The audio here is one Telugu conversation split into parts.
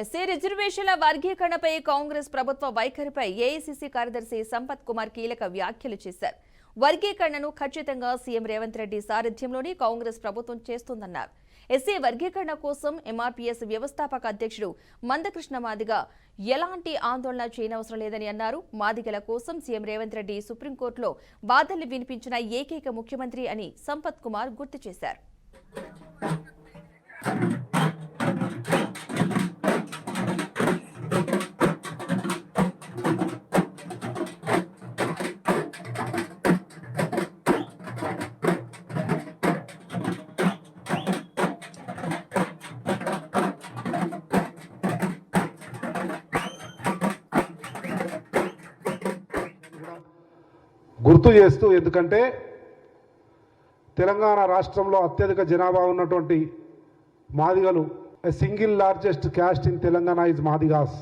ఎస్సీ రిజర్వేషన్ల వర్గీకరణపై కాంగ్రెస్ ప్రభుత్వ వైఖరిపై ఏఐసీసీ కార్యదర్శి సంపత్ కుమార్ కీలక వ్యాఖ్యలు చేశారు. వర్గీకరణను ఖచ్చితంగా సీఎం రేవంత్ రెడ్డి సారథ్యంలోని కాంగ్రెస్ ప్రభుత్వం చేస్తోందన్నారు. ఎస్సీ వర్గీకరణ కోసం ఎంఆర్పీఎస్ వ్యవస్థాపక అధ్యక్షుడు మందకృష్ణ మాదిగ ఎలాంటి ఆందోళన చేయనవసరం లేదని అన్నారు. మాదిగల కోసం సీఎం రేవంత్ రెడ్డి సుప్రీంకోర్టులో వాదనలు వినిపించిన ఏకైక ముఖ్యమంత్రి అని సంపత్ కుమార్ గుర్తు చేశారు. గుర్తు చేస్తూ, ఎందుకంటే తెలంగాణ రాష్ట్రంలో అత్యధిక జనాభా ఉన్నటువంటి మాదిగలు, single largest caste in Telangana is Madigas.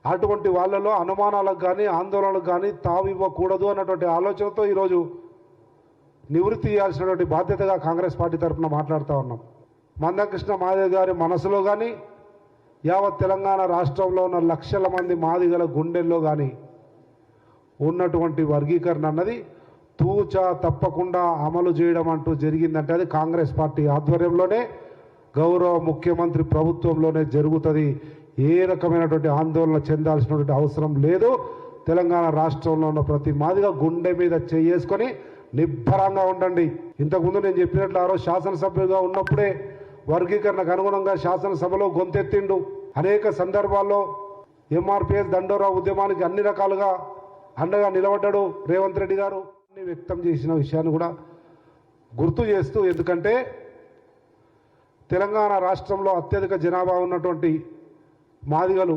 అటువంటి వాళ్ళలో అనుమానాలకు కానీ ఆందోళనలకు కానీ తావివ్వకూడదు అన్నటువంటి ఆలోచనతో ఈరోజు నివృత్తి చేయాల్సినటువంటి బాధ్యతగా కాంగ్రెస్ పార్టీ తరఫున మాట్లాడుతూ ఉన్నాం. మందకృష్ణ మాదిగ గారి మనసులో కానీ యావత్ తెలంగాణ రాష్ట్రంలో ఉన్న లక్షల మంది మాదిగల గుండెల్లో కానీ ఉన్నటువంటి వర్గీకరణ అన్నది తూచా తప్పకుండా అమలు చేయడం అంటూ జరిగిందంటే అది కాంగ్రెస్ పార్టీ ఆధ్వర్యంలోనే, గౌరవ ముఖ్యమంత్రి ప్రభుత్వంలోనే జరుగుతుంది. ఏ రకమైనటువంటి ఆందోళన చెందాల్సినటువంటి అవసరం లేదు. తెలంగాణ రాష్ట్రంలో ఉన్న ప్రతి మాదిగా గుండె మీద చేసుకొని నిబ్బరంగా ఉండండి. ఇంతకుముందు నేను చెప్పినట్లు ఆ రోజు శాసనసభ్యుగా ఉన్నప్పుడే వర్గీకరణకు అనుగుణంగా శాసనసభలో గొంతెత్తిండు. అనేక సందర్భాల్లో ఎంఆర్పీఎస్ దండోరా ఉద్యమానికి అన్ని రకాలుగా అండగా నిలబడ్డాడు రేవంత్ రెడ్డి గారు. వ్యక్తం చేసిన విషయాన్ని కూడా గుర్తు చేస్తూ, ఎందుకంటే తెలంగాణ రాష్ట్రంలో అత్యధిక జనాభా ఉన్నటువంటి మాదిగలు,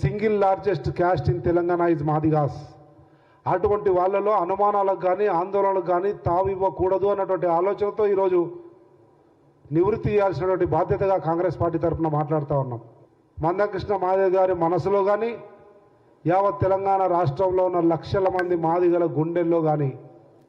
single largest caste in Telangana is Madigas. అటువంటి వాళ్ళలో అనుమానాలకు కానీ ఆందోళనలకు కానీ తావివ్వకూడదు అన్నటువంటి ఆలోచనతో ఈరోజు నివృత్తి చేయాల్సినటువంటి బాధ్యతగా కాంగ్రెస్ పార్టీ తరఫున మాట్లాడుతూ ఉన్నాం. మందకృష్ణ మాదిగ గారి మనసులో కానీ యావత్ తెలంగాణ రాష్ట్రంలో ఉన్న లక్షల మంది మాదిగల గుండెల్లో కానీ